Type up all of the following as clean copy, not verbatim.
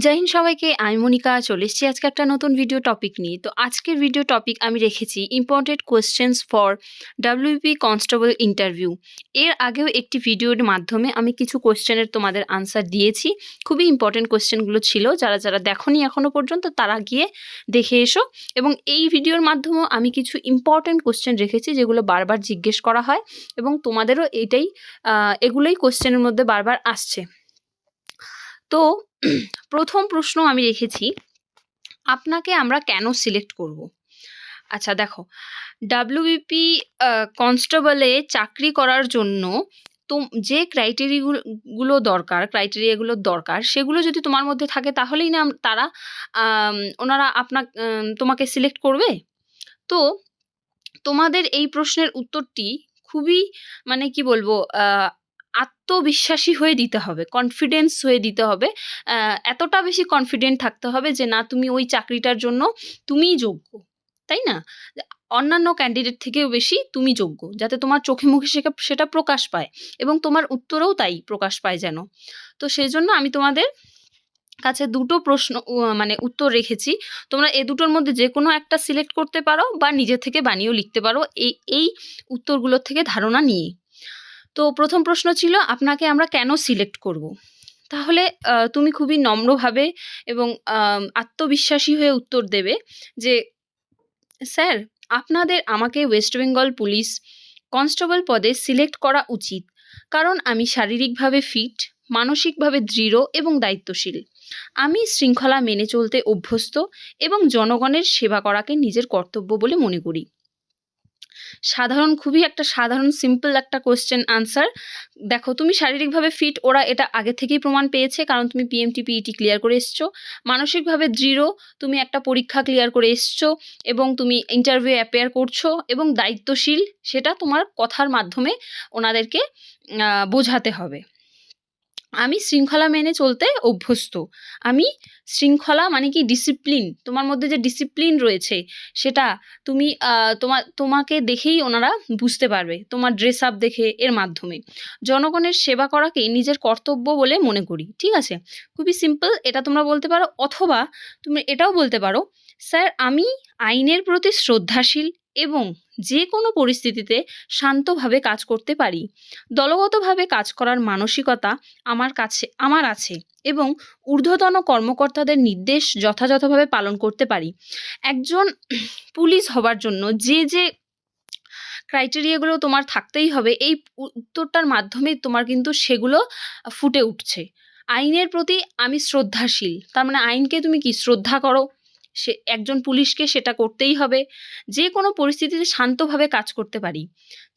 জয় হিন্দ সবাইকে। আমি মনিকা চলে এসেছি আজকে একটা নতুন ভিডিও টপিক নিয়ে। তো আজকের ভিডিও টপিক আমি রেখেছি important questions for WBP constable interview. এর আগেও একটি ভিডিওর মাধ্যমে আমি কিছু কোয়েশ্চেনের তোমাদের আনসার দিয়েছি। খুবই ইম্পর্টেন্ট কোয়েশ্চেনগুলো ছিল, যারা যারা দেখোনি এখনো পর্যন্ত তারা গিয়ে দেখে এসো। এবং এই ভিডিওর মাধ্যমেও আমি কিছু ইম্পর্টেন্ট কোয়েশ্চেন রেখেছি যেগুলো বারবার জিজ্ঞেস করা হয় এবং তোমাদেরও এগুলোই কোয়েশ্চেনের মধ্যে বারবার আসছে। তো প্রথম প্রশ্ন আমি রেখেছি, আপনাকে আমরা কেন সিলেক্ট করব? আচ্ছা দেখো, ডাব্লিউবিপি কনস্টেবলে চাকরি করার জন্য যে ক্রাইটেরিয়াগুলো দরকার সেগুলো যদি তোমার মধ্যে থাকে তাহলেই না তারা ওনারা তোমাকে সিলেক্ট করবে। তো তোমাদের এই প্রশ্নের উত্তরটি খুবই মানে কি বলবো, আত্মবিশ্বাসী হয়ে দিতে হবে, কনফিডেন্স হয়ে দিতে হবে। এতটা বেশি কনফিডেন্ট থাকতে হবে যে না, তুমি ওই চাকরিটার জন্য তুমিই যোগ্য, তাই না? অন্যান্য ক্যান্ডিডেট থেকেও বেশি তুমি যোগ্য, যাতে তোমার চোখে মুখে সেটা প্রকাশ পায় এবং তোমার উত্তরেও তাই প্রকাশ পায় যেন। তো সেই জন্য আমি তোমাদের কাছে দুটো প্রশ্ন মানে উত্তর রেখেছি। তোমরা এ দুটোর মধ্যে যে কোনো একটা সিলেক্ট করতে পারো বা নিজে থেকে বানিয়েও লিখতে পারো এই উত্তরগুলোর থেকে ধারণা নিয়ে। তো প্রথম প্রশ্ন ছিল, আপনাকে আমরা কেন সিলেক্ট করব? তাহলে তুমি খুবই নম্রভাবে এবং আত্মবিশ্বাসী হয়ে উত্তর দেবে যে, স্যার, আমাকে ওয়েস্ট বেঙ্গল পুলিশ কনস্টেবল পদে সিলেক্ট করা উচিত, কারণ আমি শারীরিকভাবে ফিট, মানসিকভাবে দৃঢ় এবং দায়িত্বশীল। আমি শৃঙ্খলা মেনে চলতে অভ্যস্ত এবং জনগণের সেবা করাকে নিজের কর্তব্য বলে মনে করি। খুবই একটা সাধারণ সিম্পল একটা কোয়েশ্চেন আনসার। দেখো, তুমি শারীরিকভাবে ফিট, ওরা এটা আগে থেকেই প্রমাণ পেয়েছে, কারণ তুমি পিএমটি পিইটি ক্লিয়ার করে এসছো। মানসিকভাবে দৃঢ়, তুমি একটা পরীক্ষা ক্লিয়ার করে এসছো এবং তুমি ইন্টারভিউ অ্যাপিয়ার করছো। এবং দায়িত্বশীল, সেটা তোমার কথার মাধ্যমে ওনাদেরকে বোঝাতে হবে। আমি শৃঙ্খলা মেনে চলতে অভ্যস্ত। আমি শৃঙ্খলা মানে কি, ডিসিপ্লিন, তোমার মধ্যে যে ডিসিপ্লিন রয়েছে সেটা তুমি তোমাকে দেখেই ওনারা বুঝতে পারবে, তোমার ড্রেস আপ দেখে, এর মাধ্যমে। জনগণের সেবা করাকে নিজের কর্তব্য বলে মনে করি। ঠিক আছে, খুবই সিম্পল, এটা তোমরা বলতে পারো। অথবা তুমি এটাও বলতে পারো, স্যার, আমি আইনের প্রতি শ্রদ্ধাশীল এবং যে কোনো পরিস্থিতিতে শান্তভাবে কাজ করতে পারি। দলগতভাবে কাজ করার মানসিকতা আমার আছে এবং ঊর্ধ্বতন কর্মকর্তাদের নির্দেশ যথাযথভাবে পালন করতে পারি। একজন পুলিশ হবার জন্য যে ক্রাইটেরিয়াগুলো তোমার থাকতেই হবে, এই উত্তরটার মাধ্যমে তোমার কিন্তু সেগুলো ফুটে উঠছে। আইনের প্রতি আমি শ্রদ্ধাশীল, তার মানে আইনকে তুমি কি শ্রদ্ধা করো, একজন পুলিশকে সেটা করতেই হবে। যে কোনো পরিস্থিতিতে শান্তভাবে কাজ করতে পারি।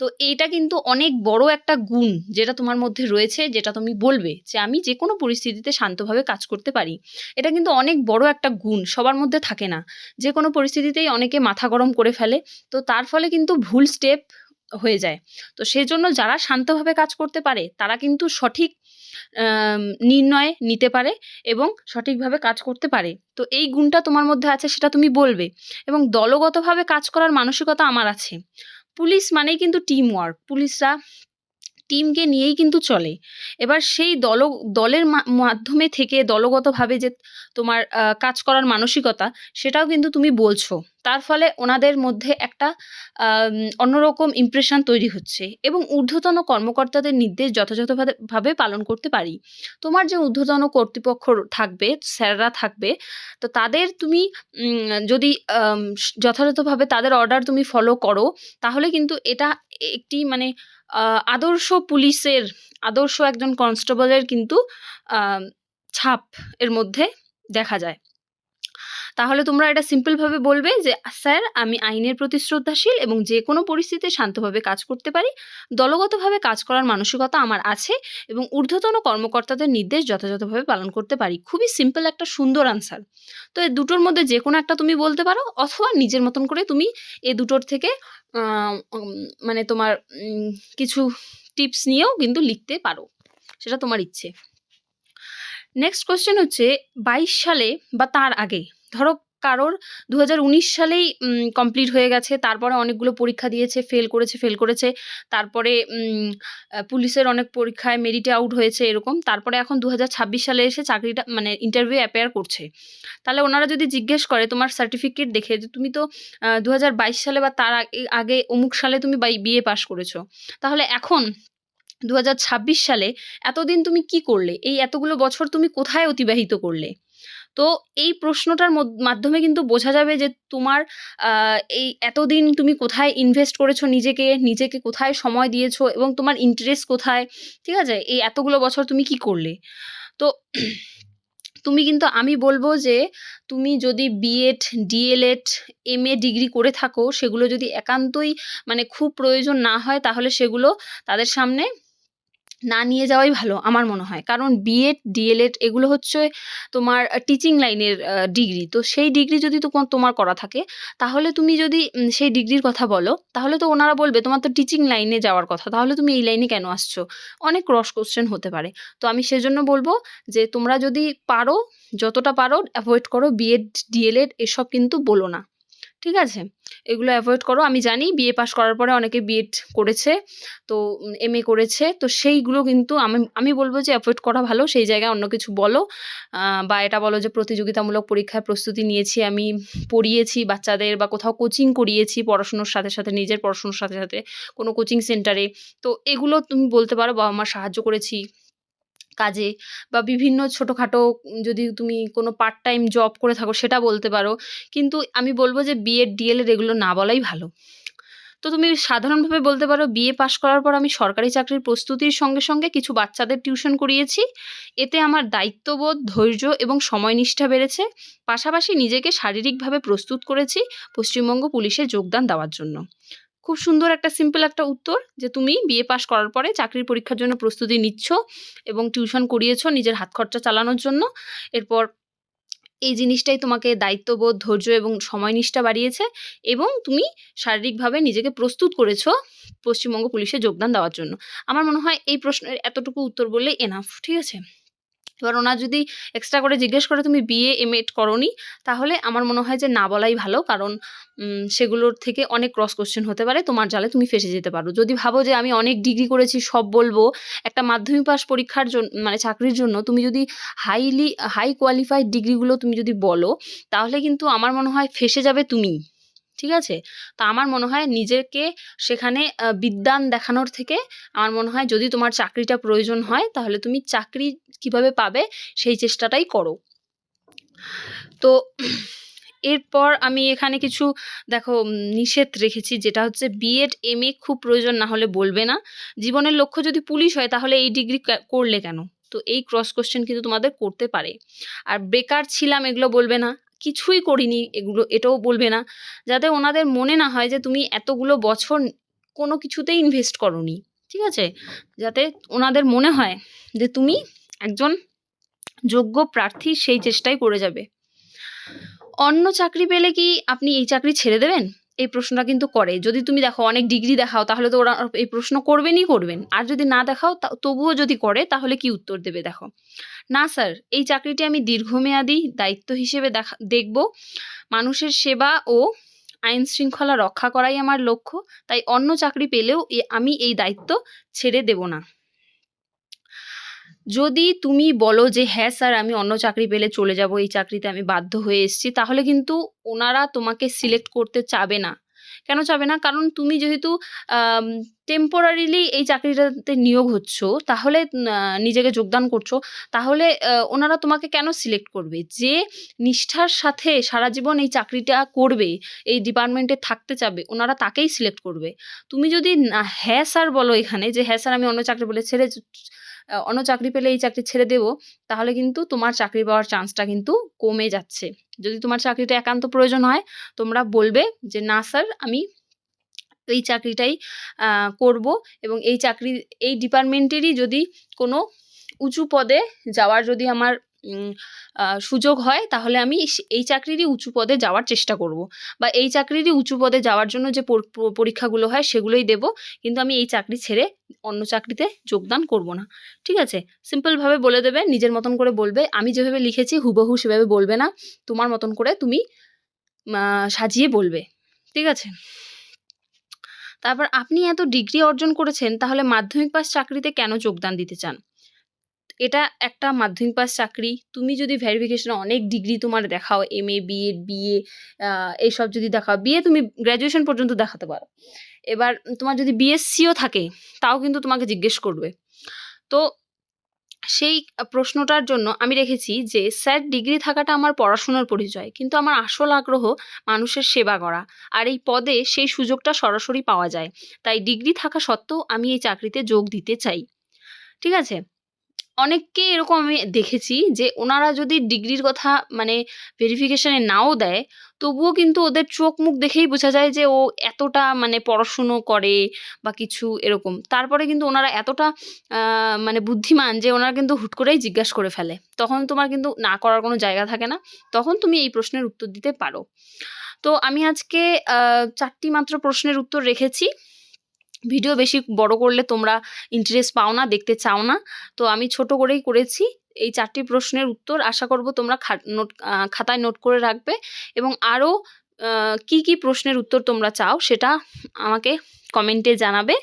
তো এটা কিন্তু অনেক বড় একটা গুণ যেটা তোমার মধ্যে রয়েছে, যেটা তুমি বলবে যে আমি যে কোনো পরিস্থিতিতে শান্তভাবে কাজ করতে পারি। এটা কিন্তু অনেক বড় একটা গুণ, সবার মধ্যে থাকে না। যে কোনো পরিস্থিতিতেই অনেকে মাথা গরম করে ফেলে, তো তার ফলে কিন্তু ভুল স্টেপ হয়ে যায়। তো সেজন্য যারা শান্তভাবে কাজ করতে পারে তারা কিন্তু সঠিক নির্ণয় নিতে পারে এবং সঠিকভাবে কাজ করতে পারে। তো এই গুণটা তোমার মধ্যে আছে, সেটা তুমি বলবে। এবং দলগতভাবে কাজ করার মানসিকতা আমার আছে। পুলিশ মানেই কিন্তু টিম ওয়ার্ক, পুলিশরা টিমকে নিয়েই কিন্তু চলে। এবার সেই দলের মাধ্যমে থেকে দলগতভাবে যে তোমার কাজ করার মানসিকতা, সেটাও কিন্তু তুমি বলছো। তার ফলে ওনাদের মধ্যে একটা অন্যরকম ইমপ্রেশন তৈরি হচ্ছে এবং ঊর্ধ্বতন কর্মকর্তাদের নির্দেশ যথাযথভাবে পালন করতে পারি। তোমার যে ঊর্ধ্বতন কর্তৃপক্ষ থাকবে, স্যাররা থাকবে, তো তাদের তুমি যদি যথাযথভাবে তাদের অর্ডার তুমি ফলো করো, তাহলে কিন্তু এটা একটি মানে আদর্শ একজন কনস্টেবলের কিন্তু ছাপ এর মধ্যে দেখা যায়। তাহলে তোমরা এটা সিম্পলভাবে বলবে যে, স্যার, আমি আইনের প্রতি শ্রদ্ধাশীল এবং যে কোনো পরিস্থিতিতে শান্তভাবে কাজ করতে পারি। দলগতভাবে কাজ করার মানসিকতা আমার আছে এবং ঊর্ধ্বতন কর্মকর্তাদের নির্দেশ যথাযথভাবে পালন করতে পারি। খুবই সিম্পল একটা সুন্দর আনসার। তো এই দুটোর মধ্যে যে কোনো একটা তুমি বলতে পারো, অথবা নিজের মতন করে তুমি এই দুটোর থেকে মানে তোমার কিছু টিপস নিয়েও কিন্তু লিখতে পারো, সেটা তোমার ইচ্ছে। নেক্সট কোয়েশ্চেন হচ্ছে, 22 সালে বা তার আগে, ধরো কারোর 2019 সালেই কমপ্লিট হয়ে গেছে, তারপরে অনেকগুলো পরীক্ষা দিয়েছে, ফেল করেছে, তারপরে পুলিশের অনেক পরীক্ষায় মেরিটে আউট হয়েছে এরকম, তারপরে এখন 2026 সালে এসে চাকরিটা মানে ইন্টারভিউ অ্যাপিয়ার করছে। তাহলে ওনারা যদি জিজ্ঞেস করে তোমার সার্টিফিকেট দেখে যে তুমি তো 2022 সালে বা তার আগে অমুক সালে তুমি বিএ পাস করেছো, তাহলে এখন 2026 সালে এতদিন তুমি কি করলে? এই এতগুলো বছর তুমি কোথায় অতিবাহিত করলে? তো এই প্রশ্নটার মাধ্যমে কিন্তু বোঝা যাবে যে তোমার এই এতদিন তুমি কোথায় ইনভেস্ট করেছো নিজেকে কোথায় সময় দিয়েছো এবং তোমার ইন্টারেস্ট কোথায়, ঠিক আছে? এই এতগুলো বছর তুমি কি করলে? তো তুমি কিন্তু আমি বলব যে তুমি যদি বিএড, ডিএলএড, এমএ ডিগ্রি করে থাকো, সেগুলো যদি একান্তই মানে খুব প্রয়োজন না হয়, তাহলে সেগুলো তাদের সামনে না নিয়ে যাওয়াই ভালো আমার মনে হয়। কারণ বিএড, ডিএলএড এগুলো হচ্ছে তোমার টিচিং লাইনের ডিগ্রি। তো সেই ডিগ্রি যদি তোমার করা থাকে, তাহলে তুমি যদি সেই ডিগ্রির কথা বলো, তাহলে তো ওনারা বলবে তোমার তো টিচিং লাইনে যাওয়ার কথা, তাহলে তুমি এই লাইনে কেন আসছো? অনেক ক্রস কোয়েশ্চেন হতে পারে। তো আমি সেজন্য বলবো যে তোমরা যদি পারো, যতটা পারো অ্যাভয়েড করো বিএড, ডিএলএড এসব কিন্তু বলো না। ঠিক আছে? এগুলো অ্যাভয়েড করো। আমি জানি বিএ পাস করার পরে অনেকে বিএড করেছে, তো এমএ করেছে। তো সেইগুলো কিন্তু আমি বলব যে অ্যাভয়েড করা ভালো। সেই জায়গায় অন্য কিছু বলো, বা এটা বলো যে প্রতিযোগিতামূলক পরীক্ষায় প্রস্তুতি নিয়েছি, আমি পড়িয়েছি বাচ্চাদের, বা কোথাও কোচিং করিয়েছি পড়াশুনোর সাথে, সাথে নিজের পড়াশুনোর সাথে, সাথে কোনো কোচিং সেন্টারে। তো এগুলো তুমি বলতে পারো বাবা-মার সাহায্য করেছি কাজে, বা বিভিন্ন ছোটোখাটো যদি তুমি কোনো পার্ট টাইম জব করে থাকো সেটা বলতে পারো। কিন্তু আমি বলব যে বিএড, ডিএলএড এগুলো না বলাই ভালো। তো তুমি সাধারণভাবে বলতে পারো বিএ পাস করার পর আমি সরকারি চাকরির প্রস্তুতির সঙ্গে, সঙ্গে কিছু বাচ্চাদের টিউশন করিয়েছি। এতে আমার দায়িত্ববোধ, ধৈর্য এবং সময়নিষ্ঠা বেড়েছে। পাশাপাশি নিজেকে শারীরিকভাবে প্রস্তুত করেছি পশ্চিমবঙ্গ পুলিশে যোগদান দেওয়ার জন্য। খুব সুন্দর একটা সিম্পল একটা উত্তর যে তুমি বিএ পাস করার পরে চাকরির পরীক্ষার জন্য প্রস্তুতি নিচ্ছ এবং টিউশন করিয়েছো নিজের হাত খরচা চালানোর জন্য। এরপর এই জিনিসটাই তোমাকে দায়িত্ববোধ, ধৈর্য এবং সময়নিষ্ঠা বাড়িয়েছে, এবং তুমি শারীরিকভাবে নিজেকে প্রস্তুত করেছো পশ্চিমবঙ্গ পুলিশে যোগদান দেওয়ার জন্য। আমার মনে হয় এই প্রশ্নের এতটুকু উত্তর বললেই এনাফ। ঠিক আছে? এবার ওনার যদি এক্সট্রা করে জিজ্ঞেস করে তুমি বিএ, এমএড করোনি, তাহলে আমার মনে হয় যে না বলাই ভালো। কারণ সেগুলোর থেকে অনেক ক্রস কোয়েশ্চেন হতে পারে, তোমার জালে তুমি ফেঁসে যেতে পারো। যদি ভাবো যে আমি অনেক ডিগ্রি করেছি সব বলবো, একটা মাধ্যমিক পাস পরীক্ষার মানে চাকরির জন্য তুমি যদি হাই কোয়ালিফাইড ডিগ্রিগুলো তুমি যদি বলো, তাহলে কিন্তু আমার মনে হয় ফেঁসে যাবে তুমি। ঠিক আছে? তো আমার মনে হয় নিজেকে সেখানে বিদ্বান দেখানোর থেকে আমার মনে হয় যদি তোমার চাকরিটা প্রয়োজন হয়, তাহলে তুমি চাকরি কিভাবে পাবে সেই চেষ্টাটাই করো। তো এরপর আমি এখানে কিছু দেখো নিষেধ রেখেছি, যেটা হচ্ছে বিএড, এমএ খুব প্রয়োজন না হলে বলবে না। জীবনের লক্ষ্য যদি পুলিশ হয়, তাহলে এই ডিগ্রি করলে কেন? তো এই ক্রস কোয়েশ্চেন কিন্তু তোমাদের করতে পারে। আর বেকার ছিলাম এগুলো বলবে না। কিছুই করিনি এটাও বলবে না। যাতে ওনাদের মনে না হয় যে তুমি এতগুলো বছর কোনো কিছুতেই ইনভেস্ট করোনি। ঠিক আছে? যাতে ওনাদের মনে হয় যে তুমি একজন যোগ্য প্রার্থী, সেই চেষ্টাই করে যাবে। অন্য চাকরি পেলে কি আপনি এই চাকরি ছেড়ে দেবেন? এই প্রশ্নটা কিন্তু করে। যদি তুমি দেখো অনেক ডিগ্রি দেখাও, তাহলে তো ওরা এই প্রশ্ন করবেন। আর যদি না দেখাও, তবুও যদি করে, তাহলে কি উত্তর দেবে দেখো। না স্যার, এই চাকরিটি আমি দীর্ঘমেয়াদী দায়িত্ব হিসেবে দেখব। মানুষের সেবা ও আইন শৃঙ্খলা রক্ষা করাই আমার লক্ষ্য। তাই অন্য চাকরি পেলেও আমি এই দায়িত্ব ছেড়ে দেব না। যদি তুমি বলো যে হ্যাঁ স্যার, আমি অন্য চাকরি পেলে চলে যাব, এই চাকরিতে আমি বাধ্য হয়ে এসেছি, তাহলে কিন্তু ওনারা তোমাকে সিলেক্ট করতে চাবে না। কেন চাবে না? কারণ তুমি যেহেতু টেম্পোরারিলি এই চাকরিটাতে নিয়োগ হচ্ছ, তাহলে নিজেকে যোগদান করছো, তাহলে ওনারা তোমাকে কেন সিলেক্ট করবে? যে নিষ্ঠার সাথে সারা জীবন এই চাকরিটা করবে, এই ডিপার্টমেন্টে থাকতে চাবে, ওনারা তাকেই সিলেক্ট করবে। তুমি যদি হ্যাঁ স্যার বলো এখানে, যে হ্যাঁ স্যার আমি অন্য চাকরি পেলে এই চাকরি ছেড়ে দেব, তাহলে কিন্তু তোমার চাকরি পাওয়ার চান্সটা কিন্তু কমে যাচ্ছে। যদি তোমার চাকরিটা একান্ত প্রয়োজন হয়, তোমরা বলবে যে না স্যার, আমি এই চাকরিটাই করব, এবং এই ডিপার্টমেন্টেরই যদি কোনো উঁচু পদে যাওয়ার যদি আমার সুযোগ হয়, তাহলে আমি এই চাকরিরই উঁচু পদে যাওয়ার চেষ্টা করব, বা এই চাকরিরই উঁচু পদে যাওয়ার জন্য যে পরীক্ষাগুলো হয় সেগুলোই দেব, কিন্তু আমি এই চাকরি ছেড়ে অন্য চাকরিতে যোগদান করব না। ঠিক আছে? সিম্পলভাবে বলে দেবে, নিজের মতন করে বলবে। আমি যেভাবে লিখেছি হুবহু সেভাবে বলবে না, তোমার মতন করে তুমি সাজিয়ে বলবে, ঠিক আছে? তারপর আপনি এত ডিগ্রি অর্জন করেছেন, তাহলে মাধ্যমিক পাস চাকরিতে কেন যোগদান দিতে চান? এটা একটা মাধ্যমিক পাস চাকরি। তুমি যদি ভেরিফিকেশনে অনেক ডিগ্রি তোমার দেখাও, MA, BEd, BA এইসব যদি দেখাও, BA তুমি গ্র্যাজুয়েশন পর্যন্ত দেখাতে পারো। এবার তোমার যদি BScও থাকে, তাও কিন্তু তোমাকে জিজ্ঞেস করবে। তো সেই প্রশ্নটার জন্য আমি রেখেছি যে, স্যার ডিগ্রি থাকাটা আমার পড়াশোনার পরিচয়, কিন্তু আমার আসল আগ্রহ মানুষের সেবা করা। আর এই পদে সেই সুযোগটা সরাসরি পাওয়া যায়। তাই ডিগ্রি থাকা সত্ত্বেও আমি এই চাকরিতে যোগ দিতে চাই। ঠিক আছে? অনেককে এরকম আমি দেখেছি যে ওনারা যদি ডিগ্রির কথা মানে ভেরিফিকেশনে নাও দেয়, তবুও কিন্তু ওদের চোখ মুখ দেখেই বোঝা যায় যে ও এতটা মানে পড়াশুনো করে বা কিছু এরকম। তারপরে কিন্তু ওনারা এতটা মানে বুদ্ধিমান যে ওনারা কিন্তু হুট করেই জিজ্ঞাসা করে ফেলে। তখন তোমার কিন্তু না করার কোনো জায়গা থাকে না। তখন তুমি এই প্রশ্নের উত্তর দিতে পারো। তো আমি আজকে ৪ টি মাত্র প্রশ্নের উত্তর রেখেছি। ভিডিও বেশি বড় করলে তোমরা ইন্টারেস্ট পাও না, দেখতে চাও না। তো আমি ছোট করেই করেছি। এই ৪ টি প্রশ্নের উত্তর আশা করব তোমরা খাতায় নোট করে রাখবে এবং আরও কি প্রশ্নের উত্তর তোমরা চাও সেটা আমাকে কমেন্টে জানাবে।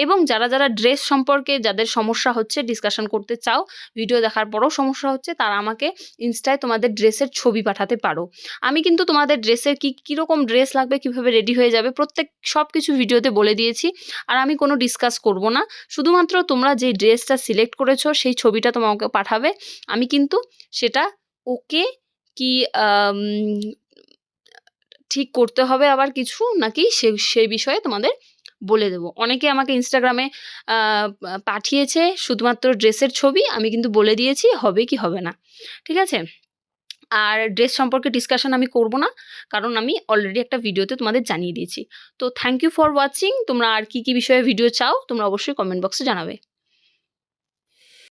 এবং যারা ড্রেস সম্পর্কে যাদের সমস্যা হচ্ছে, ডিসকাশন করতে চাও, ভিডিও দেখার পরেও সমস্যা হচ্ছে, তারা আমাকে ইনস্টায় তোমাদের ড্রেসের ছবি পাঠাতে পারো। আমি কিন্তু তোমাদের ড্রেসের কীরকম ড্রেস লাগবে, কীভাবে রেডি হয়ে যাবে, সব কিছু ভিডিওতে বলে দিয়েছি। আর আমি কোনো ডিসকাস করব না। শুধুমাত্র তোমরা যে ড্রেসটা সিলেক্ট করেছো সেই ছবিটা তোমাকে পাঠাবে। আমি কিন্তু সেটা ওকে কি ঠিক করতে হবে আবার কিছু নাকি সেই বিষয়ে তোমাদের বলে দেবো। অনেকে আমাকে ইনস্টাগ্রামে পাঠিয়েছে শুধুমাত্র ড্রেসের ছবি। আমি কিন্তু বলে দিয়েছি হবে কি হবে না। ঠিক আছে? আর ড্রেস সম্পর্কে ডিসকাশন আমি করব না, কারণ আমি অলরেডি একটা ভিডিওতে তোমাদের জানিয়ে দিয়েছি। তো থ্যাংক ইউ ফর ওয়াচিং। তোমরা আর কি বিষয়ে ভিডিও চাও তোমরা অবশ্যই কমেন্ট বক্সে জানাবে।